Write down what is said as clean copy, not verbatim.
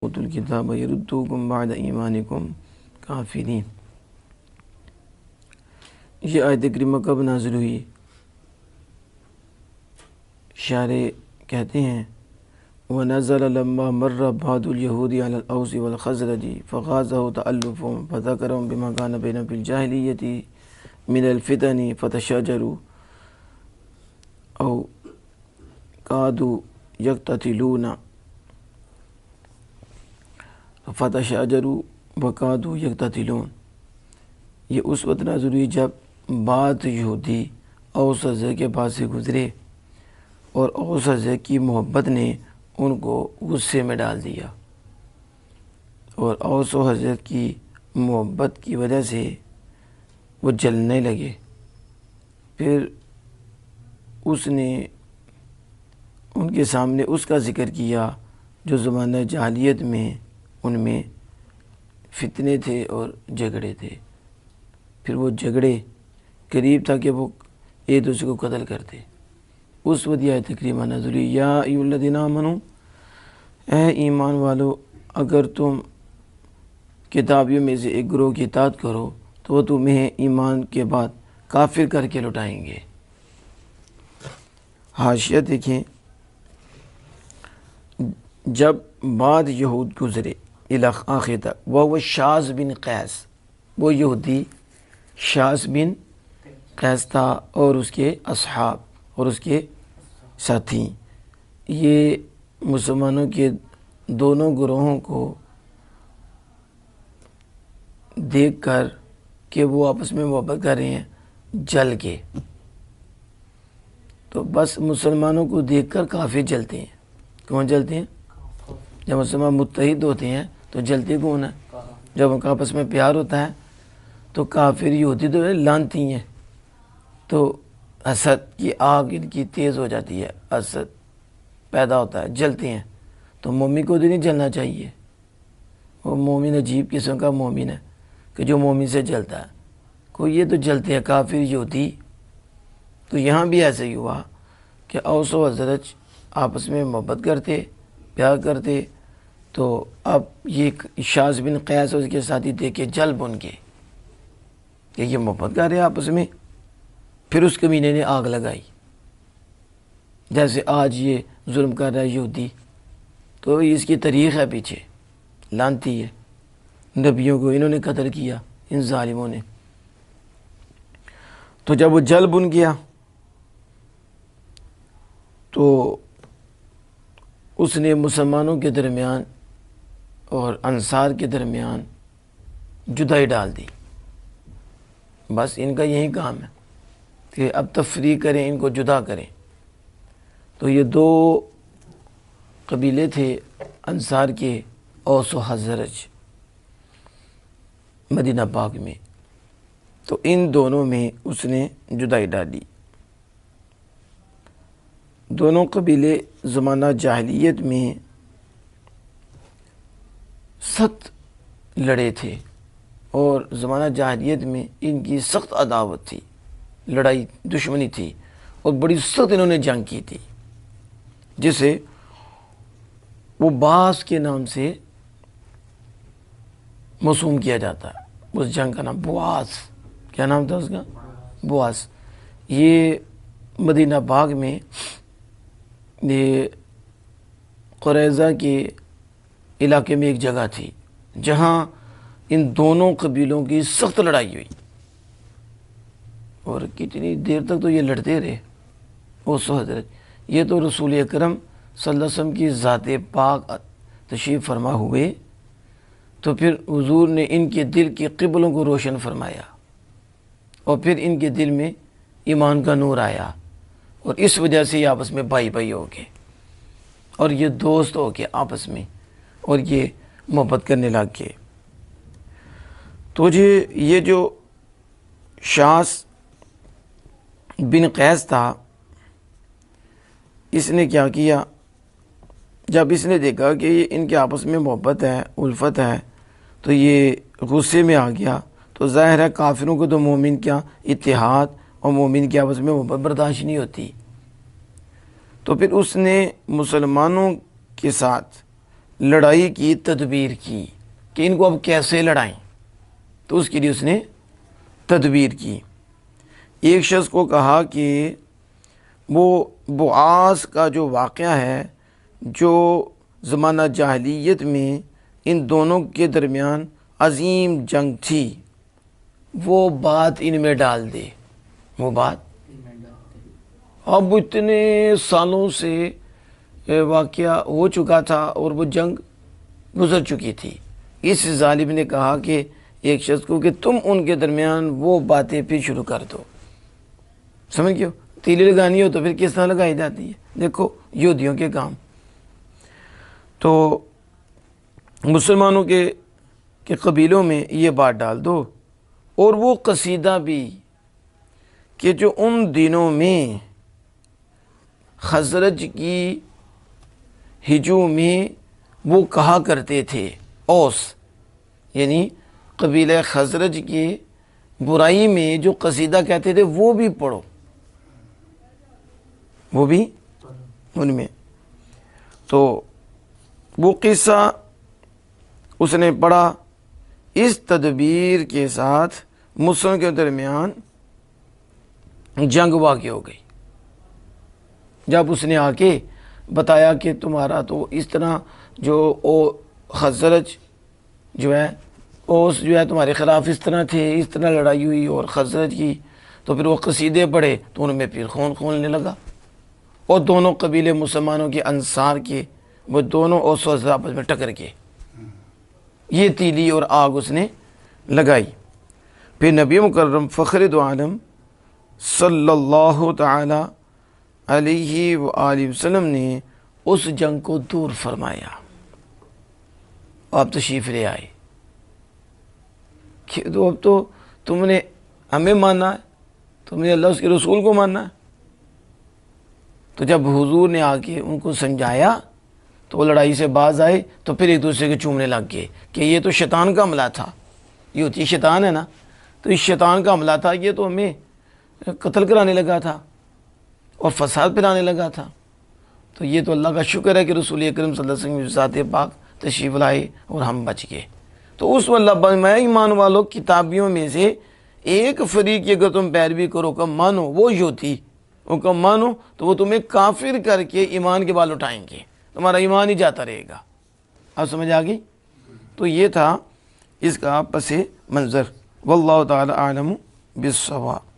اوتوا الکتاب یردوکم بعد ایمانکم کافرین۔ یہ آیت کریمہ کب نازل ہوئی؟ شارح کہتے ہیں وَنَزَلَ لَمَّا مَرَّ بَعْضُ الْيَهُودِ عَلَى الْأَوْسِ وَالْخَزْرَجِ فَغَازَهُ تَأَلُّفُهُمْ فَذَكَرَهُمْ بِمَا كَانَ بَيْنَهُمْ فِي الْجَاهِلِيَّةِ مِنَ الْفِتَنِ فَتَشَاجَرُوا أَوْ كَادُوا يَقْتَتِلُونَ فَتَشَاجَرُوا وَكَادُوا يَقْتَتِلُونَ۔ یہ اس وقت نازل ہوئی جب بعض یہودی اوس و خزرج کے پاس سے گزرے اور اوس و خزرج کی محبت نے ان کو غصے میں ڈال دیا، اور اوس و خزرج کی محبت کی وجہ سے وہ جلنے لگے۔ پھر اس نے ان کے سامنے اس کا ذکر کیا جو زمانہ جاہلیت میں ان میں فتنے تھے اور جھگڑے تھے۔ پھر وہ جھگڑے قریب تھا کہ وہ ایک دوسرے کو قتل کرتے۔ اس وقت یہ آیت کریمہ نازل ہوئی یا ایھا الذین آمنوا، اے ایمان والو، اگر تم کتابیوں میں سے ایک گروہ کی اطاعت کرو تو وہ تمہیں ایمان کے بعد کافر کر کے لوٹائیں گے۔ حاشیہ دیکھیں، جب بعد یہود گزرے آخر تک، وہ شاذ بن قیس، وہ یہودی شاذ بن قیس تھا اور اس کے اصحاب اور اس کے ساتھی، یہ مسلمانوں کے دونوں گروہوں کو دیکھ کر کہ وہ آپس میں محبت کر رہے ہیں جل کے، تو بس مسلمانوں کو دیکھ کر کافر جلتے ہیں۔ کون جلتے ہیں؟ جب مسلمان متحد ہوتے ہیں تو جلتے کون ہیں؟ جب ان کا آپس میں پیار ہوتا ہے تو کافر یہودی تو لانتی ہیں، تو حسد کی آگ ان کی تیز ہو جاتی ہے، حسد پیدا ہوتا ہے، جلتے ہیں۔ تو مومن کو تو نہیں جلنا چاہیے، وہ مومن عجیب قسم کا مومن ہے کہ جو مومن سے جلتا ہے، کوئی یہ تو جلتے ہیں کافر یہودی۔ تو یہاں بھی ایسے ہی ہوا کہ اوس و خزرج آپس میں محبت کرتے، پیار کرتے، تو اب یہ شاذ بن قیس اور اس کے ساتھی دیکھ کے جل بن گئے کہ یہ محبت کر رہے آپس میں۔ پھر اس کمینے نے آگ لگائی، جیسے آج یہ ظلم کر رہا ہے یہودی، تو اس کی تاریخ ہے پیچھے، لانتی ہے، نبیوں کو انہوں نے قتل کیا ان ظالموں نے۔ تو جب وہ جل بن گیا تو اس نے مسلمانوں کے درمیان اور انصار کے درمیان جدائی ڈال دی۔ بس ان کا یہی کام ہے کہ اب تفریق کریں، ان کو جدا کریں۔ تو یہ دو قبیلے تھے انصار کے، اوس و خزرج، مدینہ پاک میں، تو ان دونوں میں اس نے جدائی ڈالی۔ دونوں قبیلے زمانہ جاہلیت میں سخت لڑے تھے، اور زمانہ جاہلیت میں ان کی سخت عداوت تھی، لڑائی دشمنی تھی، اور بڑی سخت انہوں نے جنگ کی تھی، جسے وہ باس کے نام سے موسوم کیا جاتا ہے۔ اس جنگ کا نام بواس، کیا نام تھا اس کا؟ بواس۔ یہ مدینہ پاک میں یہ قریظہ کے علاقے میں ایک جگہ تھی جہاں ان دونوں قبیلوں کی سخت لڑائی ہوئی، اور کتنی دیر تک تو یہ لڑتے رہے اوس و خزرج۔ یہ تو رسول اکرم صلی اللہ علیہ وسلم کی ذات پاک تشریف فرما ہوئے تو پھر حضور نے ان کے دل کے قبلوں کو روشن فرمایا، اور پھر ان کے دل میں ایمان کا نور آیا، اور اس وجہ سے یہ آپس میں بھائی بھائی ہو گئے، اور یہ دوست ہو گئے آپس میں، اور یہ محبت کرنے لگ گئے۔ تو یہ جو شاذ بن قیس تھا، اس نے کیا کیا، جب اس نے دیکھا کہ یہ ان کے آپس میں محبت ہے، الفت ہے، تو یہ غصے میں آ گیا۔ تو ظاہر ہے کافروں کو تو مومن کیا اتحاد اور مومن کے آپس میں محبت برداشت نہیں ہوتی، تو پھر اس نے مسلمانوں کے ساتھ لڑائی کی تدبیر کی کہ ان کو اب کیسے لڑائیں، تو اس کے لیے اس نے تدبیر کی۔ ایک شخص کو کہا کہ وہ بعاث کا جو واقعہ ہے، جو زمانہ جاہلیت میں ان دونوں کے درمیان عظیم جنگ تھی، وہ بات ان میں ڈال دے۔ وہ بات اب اتنے سالوں سے واقعہ ہو چکا تھا اور وہ جنگ گزر چکی تھی۔ اس ظالم نے کہا کہ ایک شخص کو کہ تم ان کے درمیان وہ باتیں پھر شروع کر دو۔ سمجھ گئے ہو؟ تیلی لگانی ہو تو پھر کس طرح لگائی جاتی ہے؟ دیکھو یہودیوں کے کام۔ تو مسلمانوں کے قبیلوں میں یہ بات ڈال دو، اور وہ قصیدہ بھی کہ جو ان دنوں میں خزرج کی ہجوم میں وہ کہا کرتے تھے، اوس یعنی قبیلہ خزرج کی برائی میں جو قصیدہ کہتے تھے وہ بھی پڑھو، وہ بھی ان میں۔ تو وہ قصہ اس نے پڑھا۔ اس تدبیر کے ساتھ مسلمانوں کے درمیان جنگ واقع ہو گئی۔ جب اس نے آ کے بتایا کہ تمہارا تو اس طرح جو خزرج جو ہے، اوس جو ہے تمہارے خلاف اس طرح تھے، اس طرح لڑائی ہوئی اور خزرج کی، تو پھر وہ قصیدے پڑھے تو ان میں پھر خون کھولنے لگا، اور دونوں قبیلے مسلمانوں کے انصار کے وہ دونوں اوس و خزرج آپس میں ٹکر کے یہ تیلی اور آگ اس نے لگائی۔ پھر نبی مکرم فخر دو عالم صلی اللہ تعالی علیہ وآلہ وسلم نے اس جنگ کو دور فرمایا۔ آپ تشریف لے آئے کہ تو اب تو تم نے ہمیں ماننا ہے، تم نے اللہ اس کے رسول کو ماننا ہے۔ تو جب حضور نے آ کے ان کو سمجھایا تو وہ لڑائی سے باز آئے، تو پھر ایک دوسرے کے چومنے لگ گئے کہ یہ تو شیطان کا حملہ تھا، یہ ہوتی شیطان ہے نا، تو اس شیطان کا حملہ تھا، یہ تو ہمیں قتل کرانے لگا تھا اور فساد پھیلانے لگا تھا۔ تو یہ تو اللہ کا شکر ہے کہ رسول اکرم صلی اللہ علیہ وسلم ذات پاک تشریف لائے اور ہم بچ گئے۔ تو اس اللہ میں ایمان والوں کتابیوں میں سے ایک فریق کی اگر تم پیروی کرو کہ مانو، وہ یہودی وہ کہ مانو، تو وہ تمہیں کافر کر کے ایمان کے بال اٹھائیں گے، تمہارا ایمان ہی جاتا رہے گا۔ آپ سمجھ آ گئی؟ تو یہ تھا اس کا پس منظر۔ واللہ تعالی اعلم بالصواب۔